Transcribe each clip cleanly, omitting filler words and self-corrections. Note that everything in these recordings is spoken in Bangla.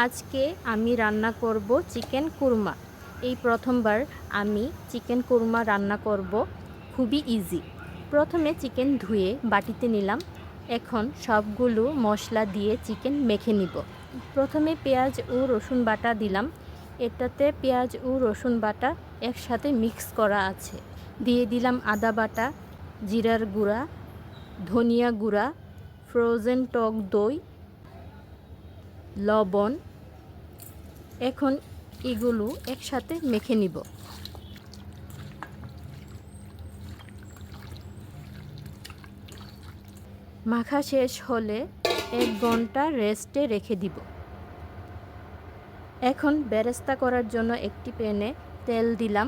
আজকে আমি রান্না করব চিকেন কুরমা। এই প্রথমবার আমি চিকেন কুরমা রান্না করব। খুবই ইজি। প্রথমে চিকেন ধুয়ে বাটিতে নিলাম। এখন সবগুলো মশলা দিয়ে চিকেন মেখে নিব। প্রথমে পেঁয়াজ ও রসুন বাটা দিলাম। এটাতে পেঁয়াজ ও রসুন বাটা একসাথে মিক্স করা আছে। দিয়ে দিলাম আদা বাটা, জিরার গুঁড়া, ধনিয়া গুঁড়া, ফ্রোজেন টক দই, লবণ। এখন এগুলো একসাথে মেখে নিব। মাখা শেষ হলে 1 ঘন্টা রেস্টে রেখে দিব। এখন বেরেস্তা করার জন্য একটি প্যানে তেল দিলাম।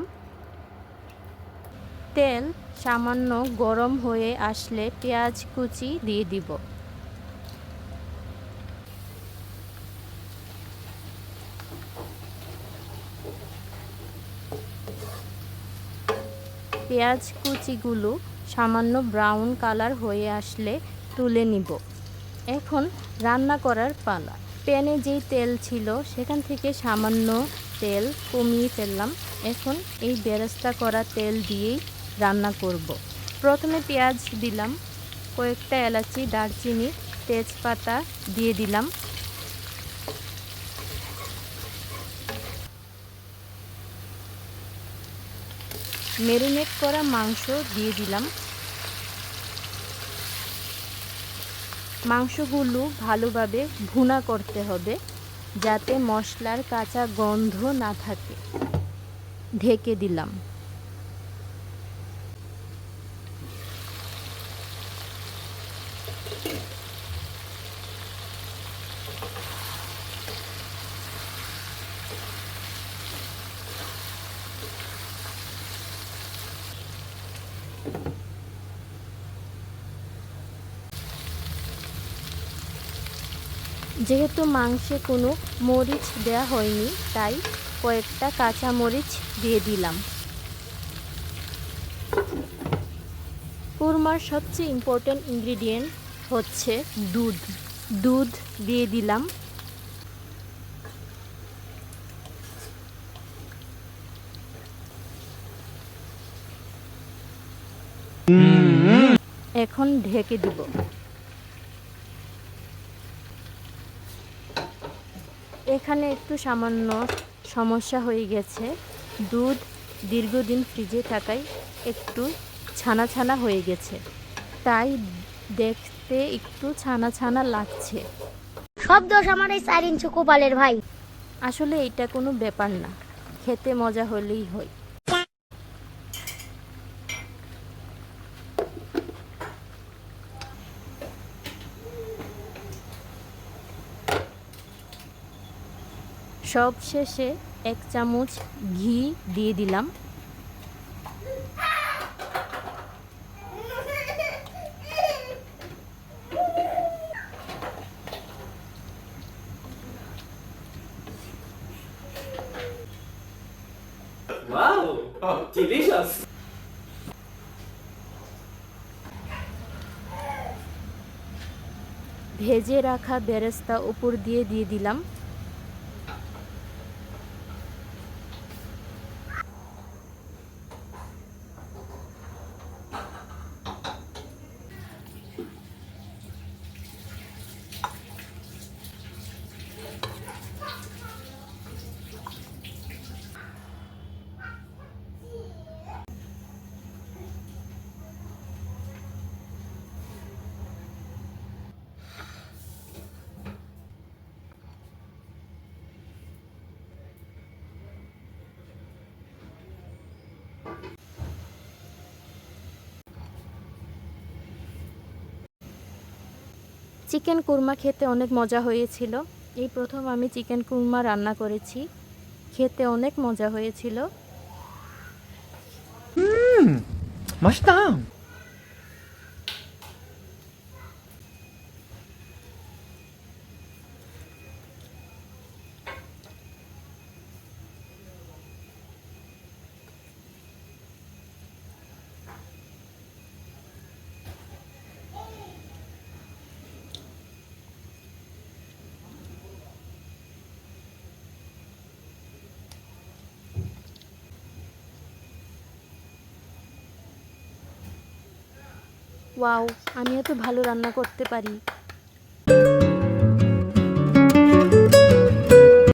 তেল সামান্য গরম হয়ে আসলে পেঁয়াজ কুচি দিয়ে দিব। পেঁয়াজ কুচিগুলো সামান্য ব্রাউন কালার হয়ে আসলে তুলে নিব। এখন রান্না করার পালা। প্যানে যেই তেল ছিল সেখান থেকে সামান্য তেল কমিয়ে ফেললাম। এখন এই বেরেস্তা করা তেল দিয়েই রান্না করব। প্রথমে পেঁয়াজ দিলাম, কয়েকটা এলাচি, দারচিনি, তেজপাতা দিয়ে দিলাম। ম্যারিনেট করা মাংস দিয়ে দিলাম। মাংসগুলো ভালোভাবে ভুনা করতে হবে যাতে মশলার কাঁচা গন্ধ না থাকে। ঢেকে দিলাম। যেহেতু মাংসে কোনো মরিচ দেওয়া হয়নি তাই কয়েকটা কাঁচা মরিচ দিয়ে দিলাম। কুরমার সবচেয়ে ইম্পর্ট্যান্ট ইনগ্রিডিয়েন্ট হচ্ছে দুধ। দুধ দিয়ে দিলাম। এখন ঢেকে দিব। এখানে একটু সামান্য সমস্যা হয়ে গেছে। দুধ দীর্ঘদিন ফ্রিজে থাকায় একটু ছানা ছানা হয়ে গেছে, তাই দেখতে একটু ছানা ছানা লাগছে। সব দোষ আমার এই 4 ইঞ্চি কপালের ভাই। আসলে এটা কোনো ব্যাপার না, খেতে মজা হলেই হয়। সব শেষে 1 চামচ ঘি দিয়ে দিলাম। Wow, delicious. ভেজে রাখা বেরেস্তা উপর দিয়ে দিলাম। চিকেন কুরমা খেতে অনেক মজা হয়েছিল। এই প্রথম আমি চিকেন কুরমা রান্না করেছি। খেতে অনেক মজা হয়েছিল। 맛있다. ওয়াও, আমি এত ভালো রান্না করতে পারি।